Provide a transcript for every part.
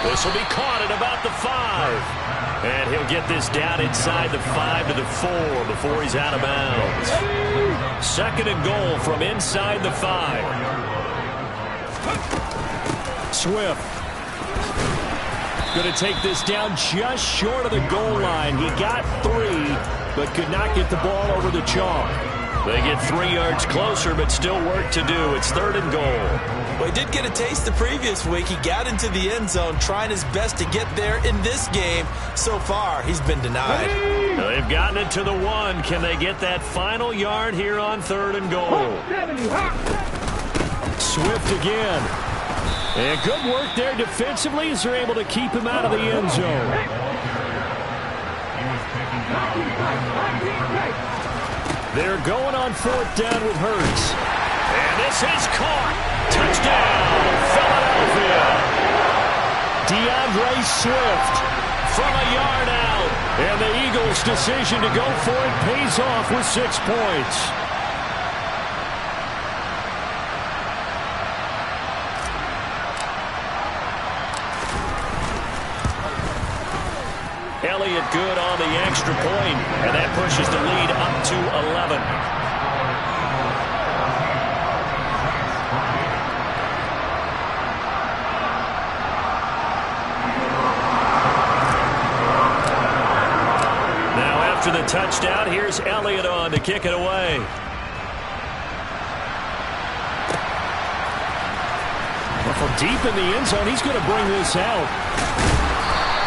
This will be caught at about the 5. And he'll get this down inside the 5 to the 4 before he's out of bounds. 2nd and goal from inside the 5. Swift. Going to take this down just short of the goal line. He got 3, but could not get the ball over the chalk. They get 3 yards closer, but still work to do. It's 3rd and goal. Well, he did get a taste the previous week. He got into the end zone, trying his best to get there in this game. So far, he's been denied. They've gotten it to the 1. Can they get that final yard here on 3rd and goal? Swift again. And good work there defensively as they're able to keep him out of the end zone. They're going on 4th down with Hurts. And this is caught. Touchdown, Philadelphia. DeAndre Swift from a yard out. And the Eagles' decision to go for it pays off with 6 points. Elliott good on the extra point, and that pushes the lead up to 11. Now after the touchdown, here's Elliott on to kick it away. Well, from deep in the end zone, he's going to bring this out.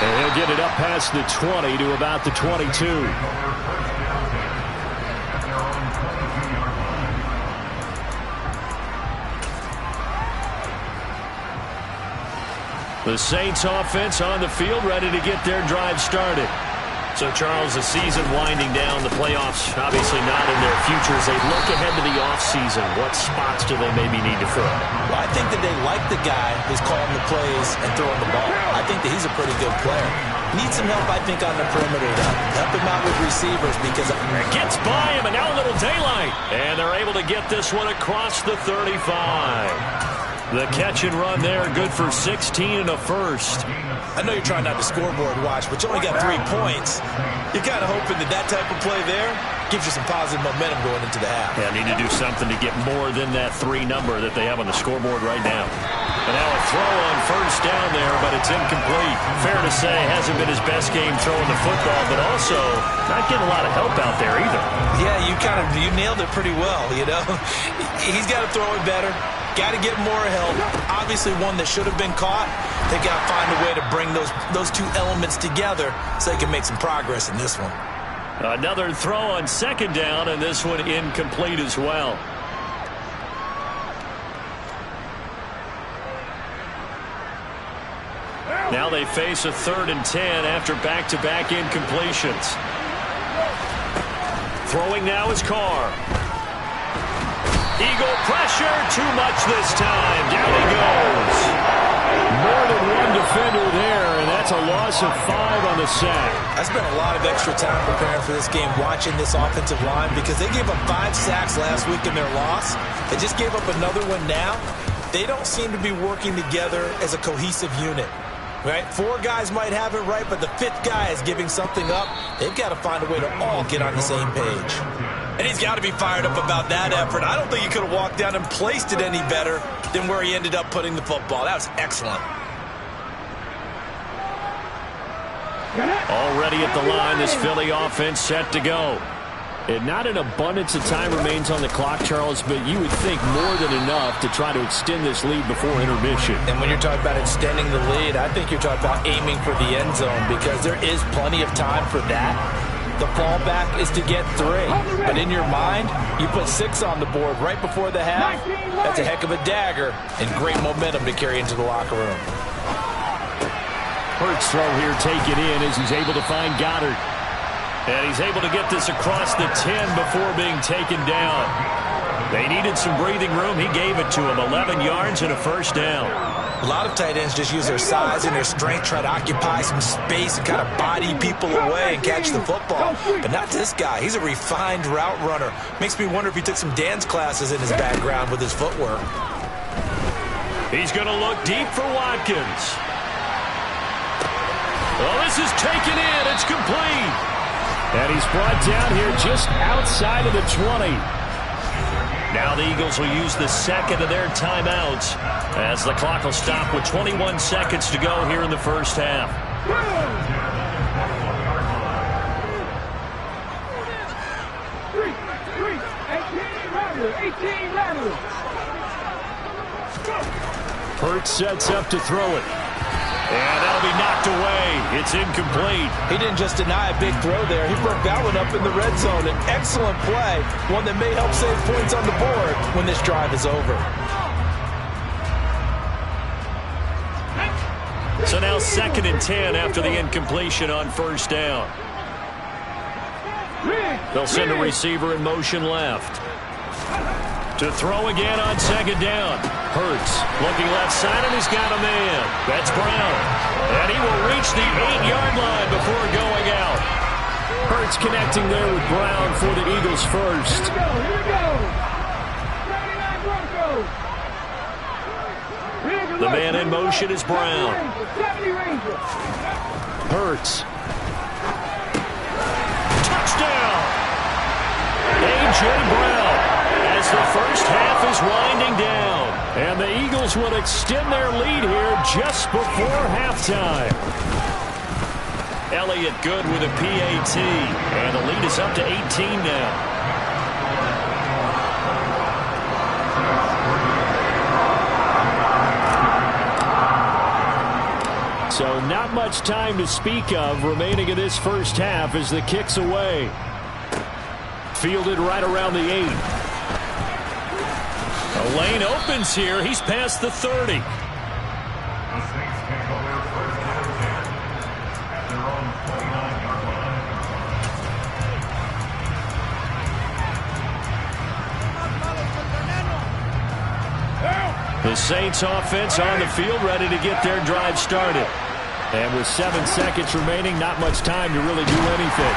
And he'll get it up past the 20 to about the 22. The Saints offense on the field, ready to get their drive started. So, Charles, the season winding down, the playoffs obviously not in their future. As they look ahead to the offseason, what spots do they maybe need to fill? Well, I think that they like the guy who's calling the plays and throwing the ball. I think that he's a pretty good player. Needs some help, I think, on the perimeter, though. Help him out with receivers because it gets by him, and now a little daylight. And they're able to get this one across the 35. The catch and run there, good for 16 and a first. I know you're trying not to scoreboard watch, but you only got 3 points. You're kind of hoping that that type of play there gives you some positive momentum going into the half. Yeah, need to do something to get more than that 3 number that they have on the scoreboard right now. And now a throw on 1st down there, but it's incomplete. Fair to say, hasn't been his best game throwing the football, but also not getting a lot of help out there either. Yeah, you nailed it pretty well, you know. He's got to throw it better. Got to get more help. Obviously one that should have been caught. They got to find a way to bring those 2 elements together so they can make some progress in this one. Another throw on 2nd down, and this one incomplete as well. Now they face a 3rd and 10 after back-to-back incompletions. Throwing now is Carr. Eagle pressure, too much this time. Down he goes. More than one defender there, and that's a loss of 5 on the sack. I spent a lot of extra time preparing for this game, watching this offensive line, because they gave up 5 sacks last week in their loss. They just gave up another one now. They don't seem to be working together as a cohesive unit. Right? 4 guys might have it right, but the 5th guy is giving something up. They've got to find a way to all get on the same page. And he's got to be fired up about that effort. I don't think he could have walked down and placed it any better than where he ended up putting the football. That was excellent. Already at the line, this Philly offense set to go. And not an abundance of time remains on the clock, Charles, but you would think more than enough to try to extend this lead before intermission. And when you're talking about extending the lead, I think you're talking about aiming for the end zone, because there is plenty of time for that. The fallback is to get 3. But in your mind, you put 6 on the board right before the half. That's a heck of a dagger and great momentum to carry into the locker room. Hurts throw here taken in as he's able to find Goddard. And he's able to get this across the 10 before being taken down. They needed some breathing room. He gave it to him. 11 yards and a 1st down. A lot of tight ends just use their size and their strength, try to occupy some space and kind of body people away and catch the football. But not this guy. He's a refined route runner. Makes me wonder if he took some dance classes in his background with his footwork. He's going to look deep for Watkins. Well, this is taken in. It's complete. And he's brought down here just outside of the 20. Now the Eagles will use the second of their timeouts as the clock will stop with 21 seconds to go here in the first half. Hurts sets up to throw it. And that'll be knocked away. It's incomplete. He didn't just deny a big throw there. He broke that one up in the red zone. An excellent play, one that may help save points on the board when this drive is over. So now 2nd and 10 after the incompletion on first down. They'll send a receiver in motion left. To throw again on 2nd down. Hurts looking left side, and he's got a man. That's Brown. And he will reach the 8-yard line before going out. Hurts connecting there with Brown for the Eagles first. The man in motion is Brown. Hurts. Touchdown! A.J. Brown. As the first half is winding down. And the Eagles will extend their lead here just before halftime. Elliott good with a PAT. And the lead is up to 18 now. So not much time to speak of remaining in this first half as the kick's away. Fielded right around the 8. The lane opens here. He's past the 30. The Saints offense on the field ready to get their drive started. And with 7 seconds remaining, not much time to really do anything.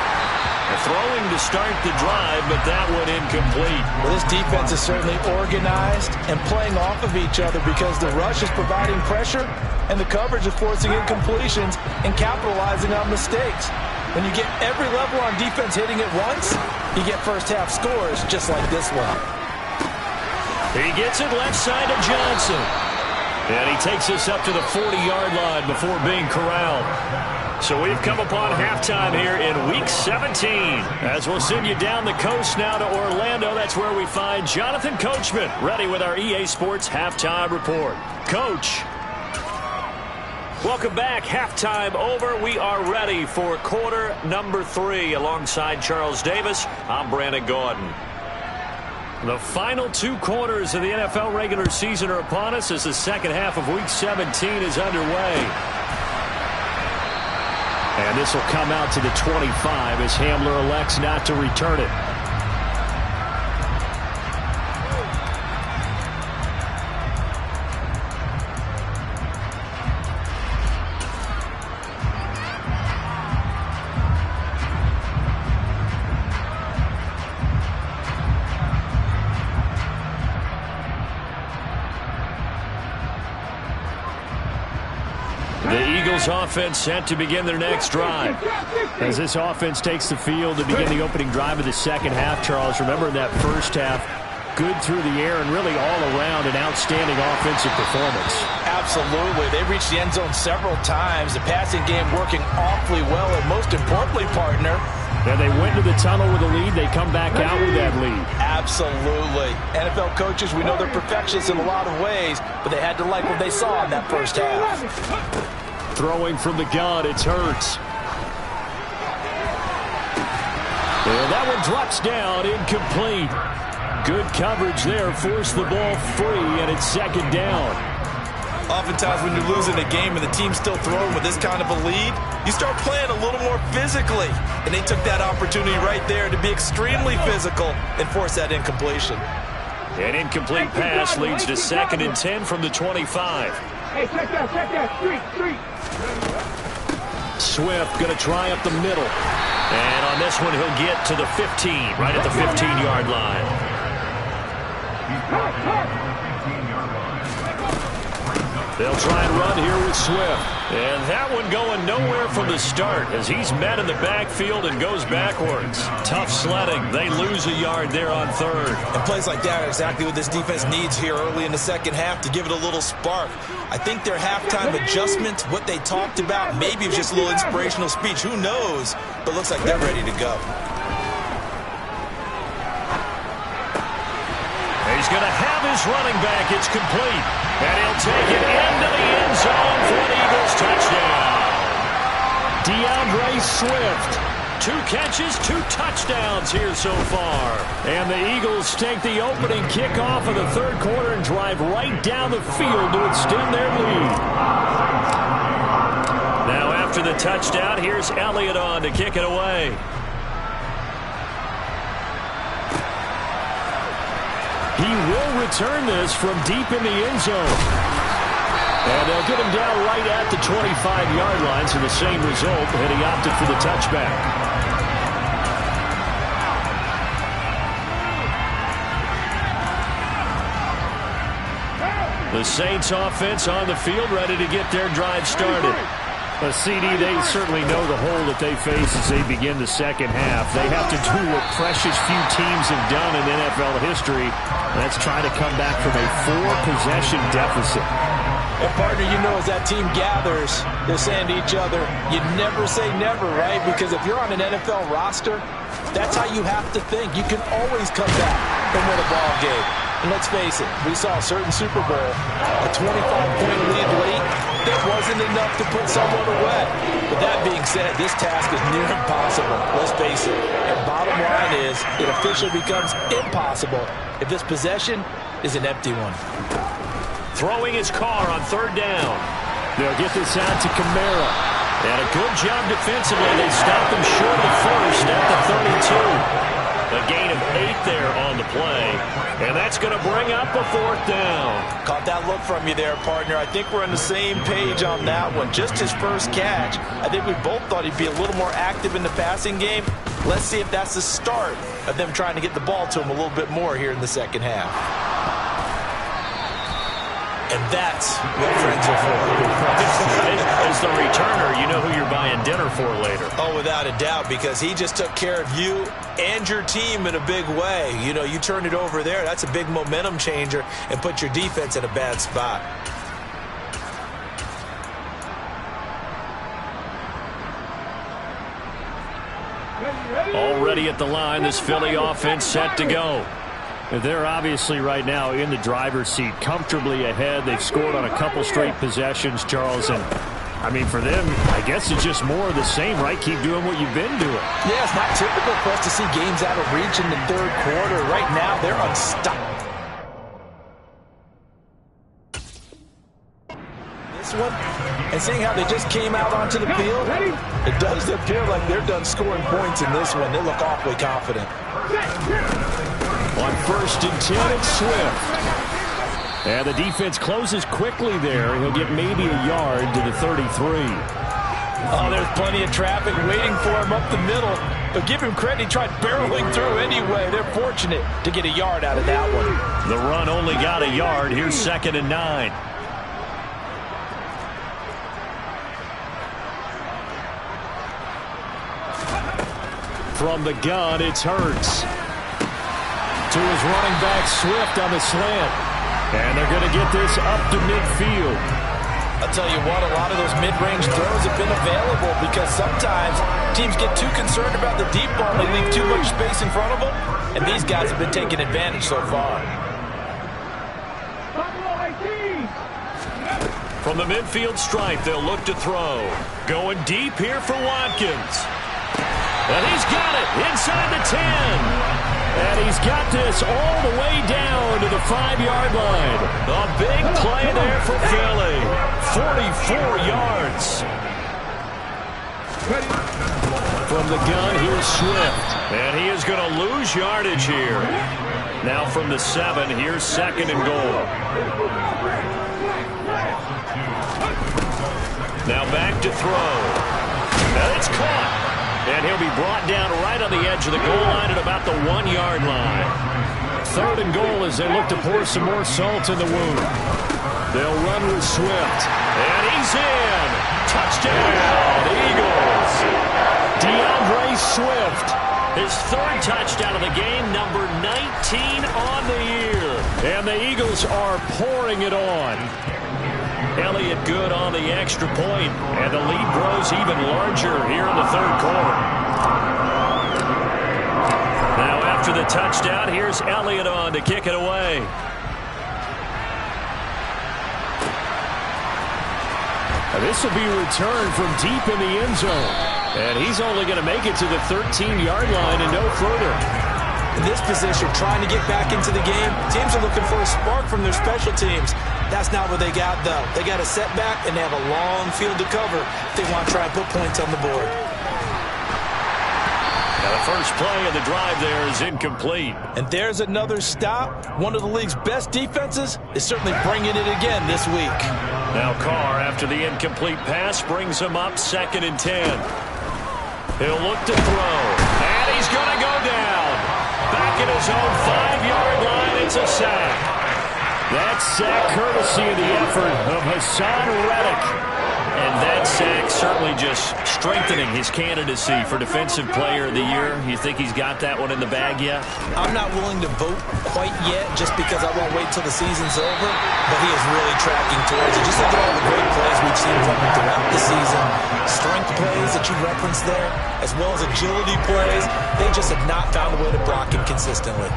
Throwing to start the drive, but that one incomplete. Well, this defense is certainly organized and playing off of each other because the rush is providing pressure and the coverage is forcing incompletions and capitalizing on mistakes. When you get every level on defense hitting it once, you get first half scores just like this one. He gets it left side to Johnson. And he takes us up to the 40-yard line before being corralled. So we've come upon halftime here in Week 17. As we'll send you down the coast now to Orlando, that's where we find Jonathan Coachman ready with our EA Sports Halftime Report. Coach. Welcome back. Halftime over. We are ready for quarter number 3. Alongside Charles Davis, I'm Brandon Gordon. The final 2 quarters of the NFL regular season are upon us as the second half of Week 17 is underway. And this will come out to the 25 as Hamler elects not to return it. Offense set to begin their next drive. As this offense takes the field to begin the opening drive of the second half, Charles, remember in that first half, good through the air and really all around an outstanding offensive performance. Absolutely. They reached the end zone several times. The passing game working awfully well, and most importantly, partner, and they went to the tunnel with a lead. They come back out with that lead. Absolutely. NFL coaches, we know they're perfectionists in a lot of ways, but they had to like what they saw in that first half. Throwing from the gun, it's Hurts. And that one drops down, incomplete. Good coverage there, forced the ball free, and it's second down. Oftentimes when you're losing a game and the team's still throwing with this kind of a lead, you start playing a little more physically. And they took that opportunity right there to be extremely physical and force that incompletion. An incomplete pass leads to 2nd and 10 from the 25. Hey, check that, street. Swift going to try up the middle. And on this one, he'll get to the 15, right at the 15-yard line. They'll try and run here with Swift. And that one going nowhere from the start as he's met in the backfield and goes backwards. Tough sledding. They lose a yard there on third. And plays like that are exactly what this defense needs here early in the second half to give it a little spark. I think their halftime adjustment, what they talked about, maybe it was just a little inspirational speech. Who knows? But looks like they're ready to go. He's going to have his running back. It's complete. And he'll take it into the end zone for an Eagles touchdown. DeAndre Swift. 2 catches, 2 touchdowns here so far. And the Eagles take the opening kickoff of the third quarter and drive right down the field to extend their lead. Now after the touchdown, here's Elliott on to kick it away. He will return this from deep in the end zone. And they'll get him down right at the 25-yard line, so the same result, and he opted for the touchback. The Saints offense on the field, ready to get their drive started. CD, they certainly know the hole that they face as they begin the second half. They have to do what precious few teams have done in NFL history. That's try to come back from a 4-possession deficit. And partner, you know, as that team gathers, they're saying to each other, you never say never, right? Because if you're on an NFL roster, that's how you have to think. You can always come back and win a ball game. And let's face it, we saw a certain Super Bowl, a 25-point lead late. That wasn't enough to put someone away. But that being said, this task is near impossible. Let's face it. And bottom line is, it officially becomes impossible if this possession is an empty one. Throwing his car on third down. They'll get this out to Kamara. And a good job defensively. They stop him short of first at the 32. A gain of 8 there on the play. And that's going to bring up a fourth down. Caught that look from you there, partner. I think we're on the same page on that one. Just his first catch. I think we both thought he'd be a little more active in the passing game. Let's see if that's the start of them trying to get the ball to him a little bit more here in the second half. And that's what friends are for. As the returner, you know who you're buying dinner for later. Oh, without a doubt, because he just took care of you and your team in a big way. You know, you turned it over there. That's a big momentum changer and put your defense in a bad spot. Already at the line, this Philly offense set to go. They're obviously right now in the driver's seat, comfortably ahead. They've scored on a couple straight possessions, Charles. And, I mean, for them, I guess it's just more of the same, right? Keep doing what you've been doing. Yeah, it's not typical for us to see games out of reach in the third quarter. Right now, they're unstoppable. This one, and seeing how they just came out onto the field, it does appear like they're done scoring points in this one. They look awfully confident. On 1st and 10, it's Swift. And the defense closes quickly there. He'll get maybe a yard to the 33. Oh, there's plenty of traffic waiting for him up the middle. But give him credit, he tried barreling through anyway. They're fortunate to get a yard out of that one. The run only got a yard. Here's 2nd and 9. From the gun, it's Hurts. To his running back, Swift on the slant. And they're going to get this up to midfield. I'll tell you what, a lot of those mid-range throws have been available because sometimes teams get too concerned about the deep ball and they leave too much space in front of them. And these guys have been taking advantage so far. From the midfield stripe, they'll look to throw. Going deep here for Watkins. And he's got it inside the 10. And he's got this all the way down to the 5-yard line. A big play there for Philly. 44 yards. From the gun, here's Swift. And he is going to lose yardage here. Now from the 7, here's 2nd and goal. Now back to throw. And it's caught. And he'll be brought down right on the edge of the goal line at about the 1-yard line. 3rd and goal as they look to pour some more salt in the wound. They'll run with Swift. And he's in. Touchdown, Eagles. DeAndre Swift. His third touchdown of the game, number 19 on the year. And the Eagles are pouring it on. Elliott good on the extra point, and the lead grows even larger here in the third quarter. Now after the touchdown, here's Elliott on to kick it away. This will be returned from deep in the end zone. And he's only going to make it to the 13-yard line and no further. In this position, trying to get back into the game, teams are looking for a spark from their special teams. That's not what they got, though. They got a setback, and they have a long field to cover if they want to try and put points on the board. Now the first play of the drive there is incomplete. And there's another stop. One of the league's best defenses is certainly bringing it again this week. Now Carr, after the incomplete pass, brings him up 2nd and 10. He'll look to throw, and he's going to go down. Back at his own 5-yard line, it's a sack. That sack courtesy of the effort of Hassan Reddick. And that sack certainly just strengthening his candidacy for Defensive Player of the Year. You think he's got that one in the bag yet? I'm not willing to vote quite yet just because I won't wait till the season's over, but he is really tracking towards it. Just look at all the great plays we've seen from him throughout the season. Strength plays that you referenced there, as well as agility plays. They just have not found a way to block him consistently.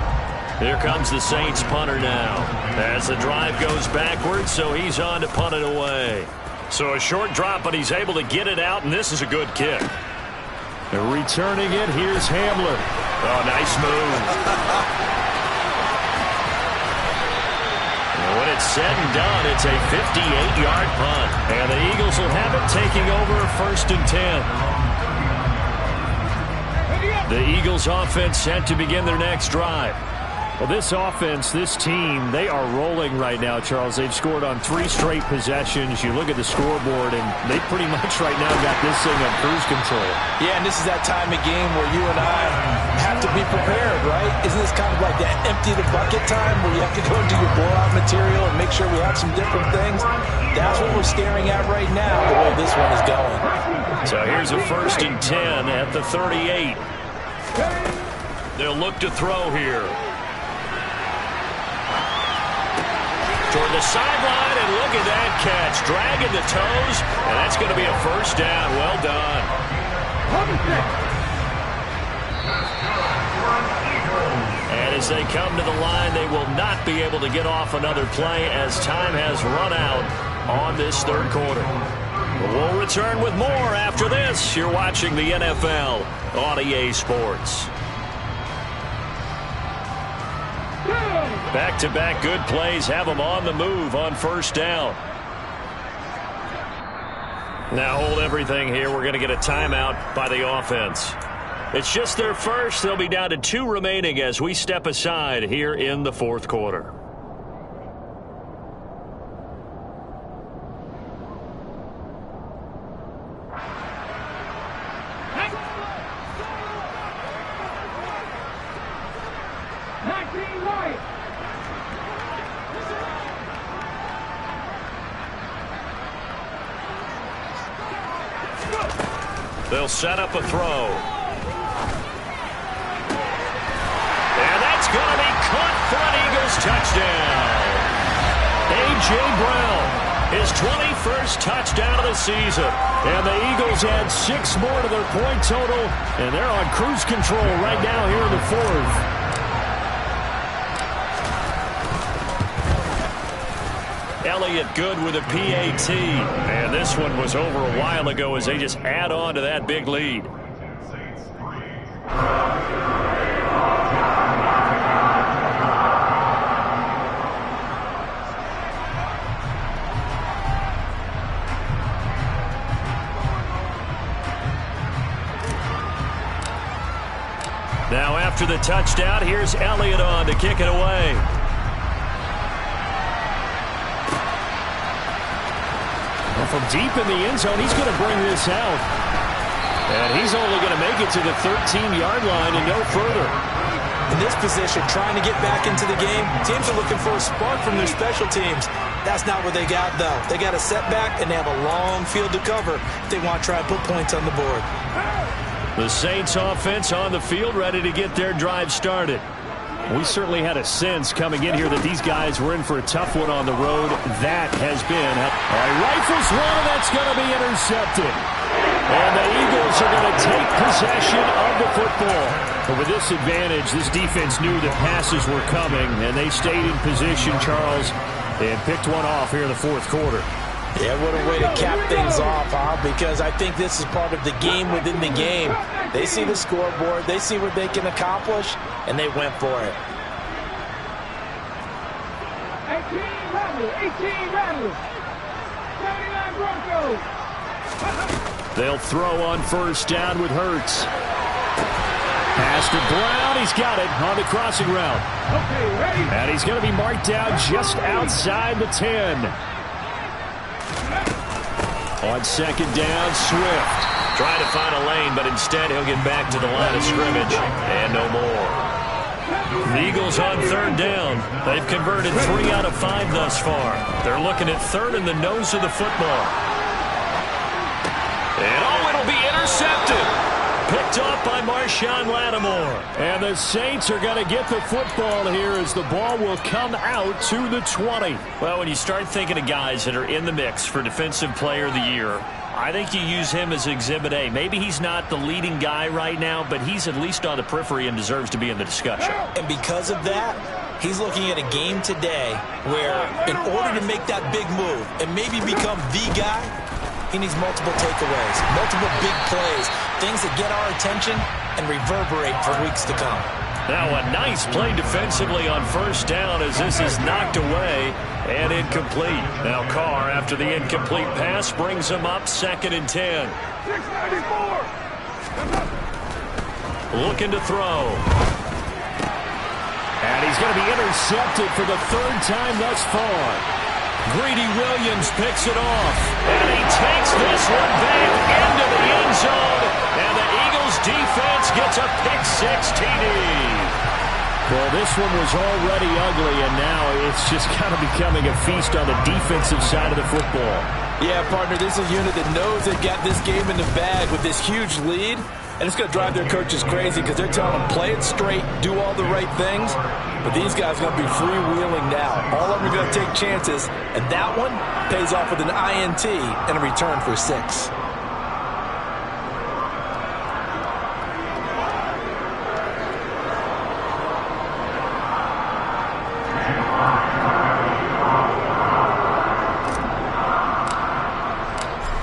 Here comes the Saints punter now. As the drive goes backwards, so he's on to punt it away. So a short drop, but he's able to get it out, and this is a good kick. Returning it, here's Hamler. Oh, nice move. And when it's said and done, it's a 58-yard punt. And the Eagles will have it taking over 1st and 10. The Eagles offense set to begin their next drive. Well, this offense, this team, they are rolling right now, Charles. They've scored on 3 straight possessions. You look at the scoreboard, and they pretty much right now got this thing on cruise control. Yeah, and this is that time of game where you and I have to be prepared, right? Isn't this kind of like that empty the bucket time where you have to go into your blowout material and make sure we have some different things? That's what we're staring at right now, the way this one is going. So here's a 1st and 10 at the 38. They'll look to throw here. Toward the sideline, and look at that catch. Dragging the toes, and that's going to be a 1st down. Well done. And as they come to the line, they will not be able to get off another play as time has run out on this 3rd quarter. We'll return with more after this. You're watching the NFL on EA Sports. Back-to-back good plays have them on the move on 1st down. Now hold everything here. We're going to get a timeout by the offense. It's just their first. They'll be down to 2 remaining as we step aside here in the 4th quarter. They'll set up a throw. And that's going to be caught for an Eagles touchdown. A.J. Brown, his 21st touchdown of the season. And the Eagles add 6 more to their point total, and they're on cruise control right now here in the 4th. Elliott good with a PAT. And this one was over a while ago as they just add on to that big lead. Now after the touchdown, here's Elliott on to kick it away. From deep in the end zone, he's going to bring this out. And he's only going to make it to the 13-yard line and no further. In this position, trying to get back into the game, teams are looking for a spark from their special teams. That's not what they got, though. They got a setback, and they have a long field to cover if they want to try and put points on the board. The Saints offense on the field, ready to get their drive started. We certainly had a sense coming in here that these guys were in for a tough one on the road. That has been. Rifles one, that's going to be intercepted. And the Eagles are going to take possession of the football. But with this advantage, this defense knew that passes were coming, and they stayed in position, Charles, and picked one off here in the fourth quarter. Yeah, what a way to cap things off, huh? Because I think this is part of the game within the game. They see the scoreboard, they see what they can accomplish, and they went for it. 18 Rattlers. 79 Broncos. They'll throw on first down with Hurts. Pass to Brown. He's got it on the crossing route. Okay, ready? And he's going to be marked down just outside the 10. On second down, Swift. Trying to find a lane, but instead he'll get back to the line of scrimmage. And no more. The Eagles on third down. They've converted 3 out of 5 thus far. They're looking at third in the nose of the football. And it'll be intercepted. Picked off by Marshawn Lattimore. And the Saints are going to get the football here as the ball will come out to the 20. Well, when you start thinking of guys that are in the mix for Defensive Player of the Year, I think you use him as Exhibit A. Maybe he's not the leading guy right now, but he's at least on the periphery and deserves to be in the discussion. And because of that, he's looking at a game today where in order to make that big move and maybe become the guy, he needs multiple takeaways, multiple big plays, things that get our attention and reverberate for weeks to come. Now a nice play defensively on first down as this is knocked away and incomplete. Now Carr, after the incomplete pass, brings him up 2nd and 10. 694. Looking to throw. And he's going to be intercepted for the 3rd time thus far. Greedy Williams picks it off, and he takes this one back into the end zone, and the Eagles defense gets a pick-6 TD. Well, this one was already ugly, and now it's just kind of becoming a feast on the defensive side of the football. Yeah, partner, this is a unit that knows they've got this game in the bag with this huge lead, and it's going to drive their coaches crazy because they're telling them play it straight, do all the right things. But these guys are going to be freewheeling now. All of them are going to take chances, and that one pays off with an INT and a return for 6.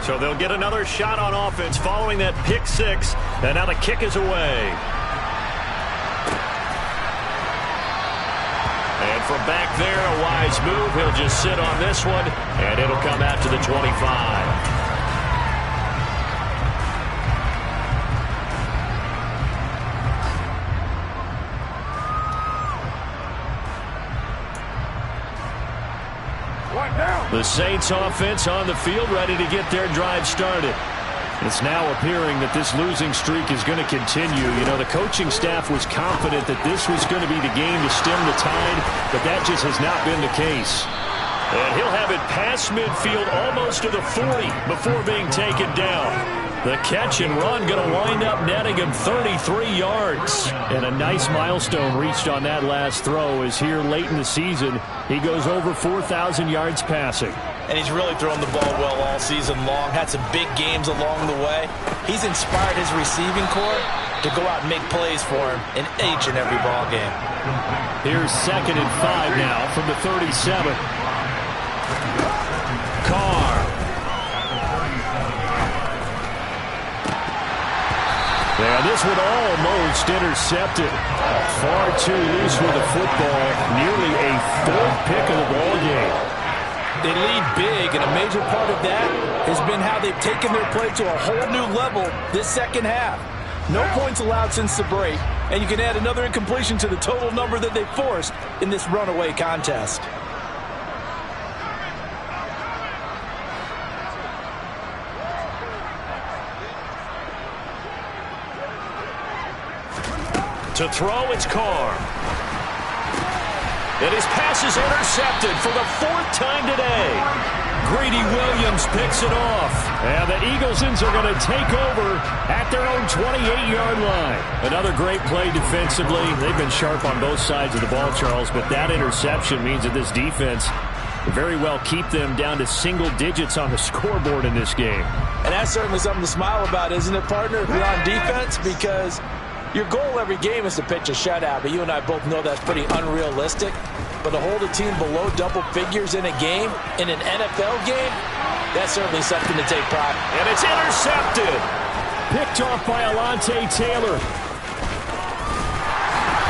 So they'll get another shot on offense following that pick-6, and now the kick is away. And from back there, a wise move. He'll just sit on this one, and it'll come out to the 25. The Saints offense on the field ready to get their drive started. It's now appearing that this losing streak is going to continue. You know, the coaching staff was confident that this was going to be the game to stem the tide, but that just has not been the case. And he'll have it past midfield almost to the 40 before being taken down. The catch and run going to wind up netting him 33 yards. And a nice milestone reached on that last throw as here late in the season, he goes over 4,000 yards passing. And he's really thrown the ball well all season long. Had some big games along the way. He's inspired his receiving corps to go out and make plays for him in each and every ball game. Here's 2nd and 5 now from the 37. Carr. And this one almost intercepted. Far too loose with the football. Nearly a 4th pick of the ball game. They lead big, and a major part of that has been how they've taken their play to a whole new level this second half. No points allowed since the break, and you can add another incompletion to the total number that they forced in this runaway contest. To throw, it's Carr. And his pass is intercepted for the 4th time today. Greedy Williams picks it off. And the Eaglesons are going to take over at their own 28-yard line. Another great play defensively. They've been sharp on both sides of the ball, Charles, but that interception means that this defense will very well keep them down to single digits on the scoreboard in this game. And that's certainly something to smile about, isn't it, partner, if you're on defense? Because your goal every game is to pitch a shutout, but you and I both know that's pretty unrealistic. But to hold a team below double figures in a game, in an NFL game, that's certainly something to take pride in. And it's intercepted. Picked off by Alontae Taylor.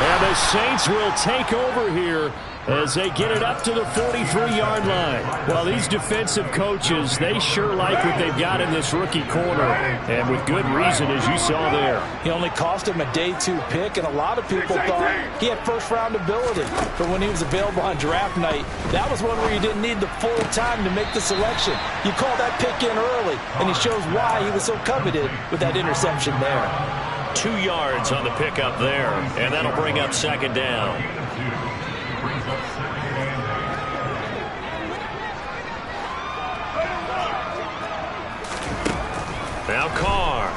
And the Saints will take over here as they get it up to the 43-yard line. Well, these defensive coaches, they sure like what they've got in this rookie corner, and with good reason, as you saw there. He only cost him a day 2 pick, and a lot of people thought he had first-round ability. But when he was available on draft night, that was one where you didn't need the full time to make the selection. You call that pick in early, and he shows why he was so coveted with that interception there. 2 yards on the pickup there, and that'll bring up 2nd down. Now Carr.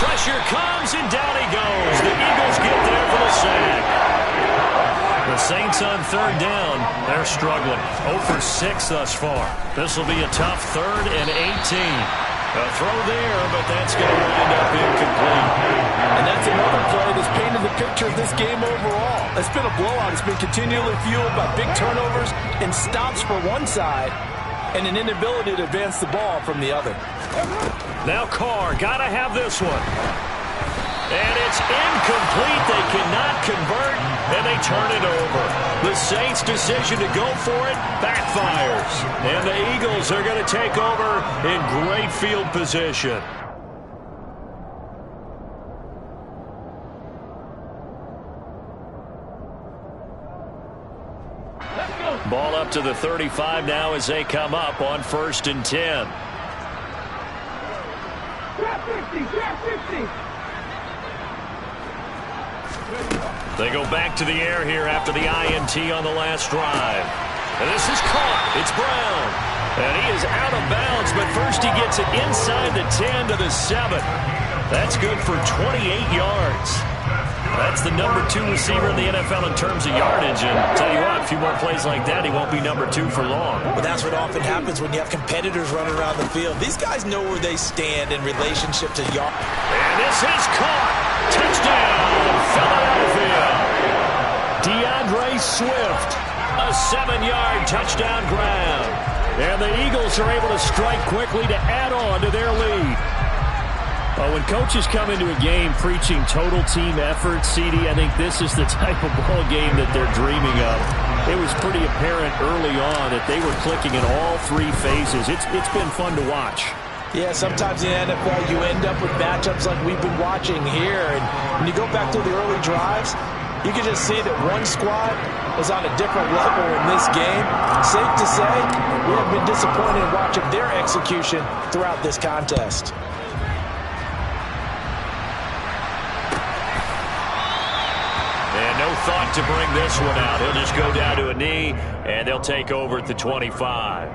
Pressure comes, and down he goes. The Eagles get there for the sack. The Saints on 3rd down. They're struggling. 0 for 6 thus far. This will be a tough 3rd and 18. A throw there, but that's going to wind up incomplete. And that's another play that's painted the picture of this game overall. It's been a blowout. It's been continually fueled by big turnovers and stops for one side and an inability to advance the ball from the other. Now Carr, got to have this one. And it's incomplete. They cannot convert, and they turn it over. The Saints' decision to go for it backfires. And the Eagles are going to take over in great field position. Ball up to the 35 now as they come up on 1st and 10. They go back to the air here after the INT on the last drive. And this is caught. It's Brown. And he is out of bounds, but first he gets it inside the 10 to the 7. That's good for 28 yards. That's the number 2 receiver in the NFL in terms of yardage. And tell you what, a few more plays like that, he won't be number 2 for long. But that's what often happens when you have competitors running around the field. These guys know where they stand in relationship to yard. And this is caught. Touchdown, Philadelphia. DeAndre Swift, a 7-yard touchdown grab. And the Eagles are able to strike quickly to add on to their lead. When coaches come into a game preaching total team effort, CD, I think this is the type of ball game that they're dreaming of. It was pretty apparent early on that they were clicking in all 3 phases. It's been fun to watch. Yeah, sometimes in the NFL you end up with matchups like we've been watching here. And when you go back to the early drives, you can just see that one squad is on a different level in this game. Safe to say, we have been disappointed in watching their execution throughout this contest. And no thought to bring this one out. He'll just go down to a knee, and they'll take over at the 25.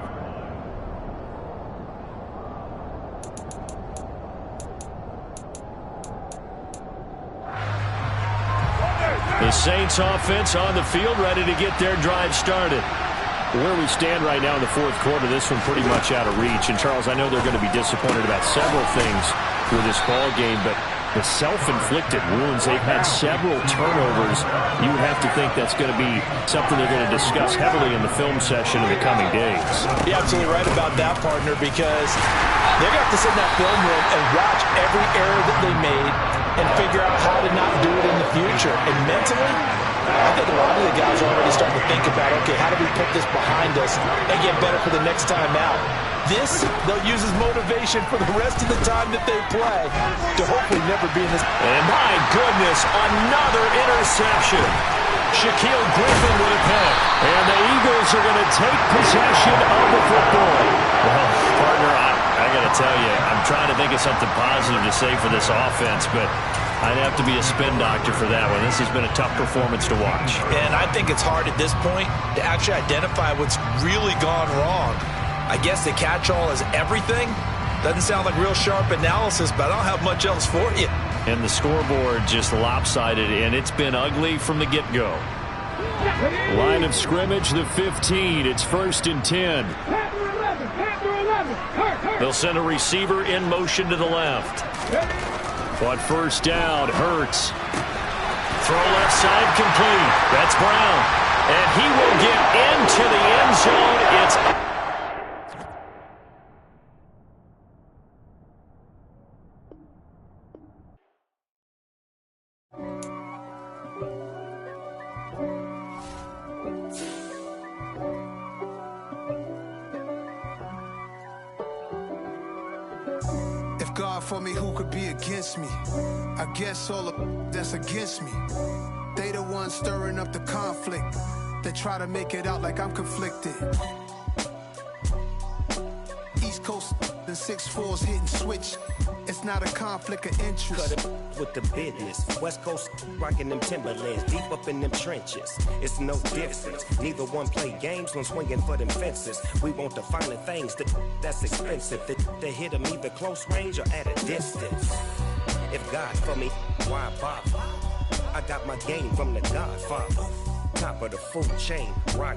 The Saints offense on the field, ready to get their drive started. Where we stand right now in the 4th quarter, this one pretty much out of reach. And, Charles, I know they're going to be disappointed about several things with this ball game, but the self-inflicted wounds, they've had several turnovers. You would have to think that's going to be something they're going to discuss heavily in the film session in the coming days. You're absolutely right about that, partner, because they're going to have to sit in that film room and watch every error that they made and figure out how to not do it in the future. And mentally, I think a lot of the guys are already starting to think about, okay, how do we put this behind us and get better for the next time out? This, they'll use as motivation for the rest of the time that they play to hopefully never be in this. And my goodness, another interception. Shaquille Griffin with a pick. And the Eagles are going to take possession of the football. Well, partner, I got to tell you, I'm trying to think of something positive to say for this offense, but I'd have to be a spin doctor for that one. This has been a tough performance to watch. And I think it's hard at this point to actually identify what's really gone wrong. I guess the catch-all is everything. Doesn't sound like real sharp analysis, but I don't have much else for you. And the scoreboard just lopsided, and it's been ugly from the get-go. Line of scrimmage, the 15. It's 1st and 10. They'll send a receiver in motion to the left. On 1st down, Hurts. Throw left side complete. That's Brown. And he will get into the end zone. It's If God for me, who could be against me? I guess all of that's against me. They the ones stirring up the conflict. They try to make it out like I'm conflicted. East Coast and 6'4's hitting switch. It's not a conflict of interest. Cut it with the business. West Coast rocking them Timberlands, deep up in them trenches. It's no difference. Neither one play games when swinging for them fences. We want the finer things that's expensive. They hit them either close range or at a distance. If God for me, why bother? I got my game from the Godfather. Top of the food chain, rock.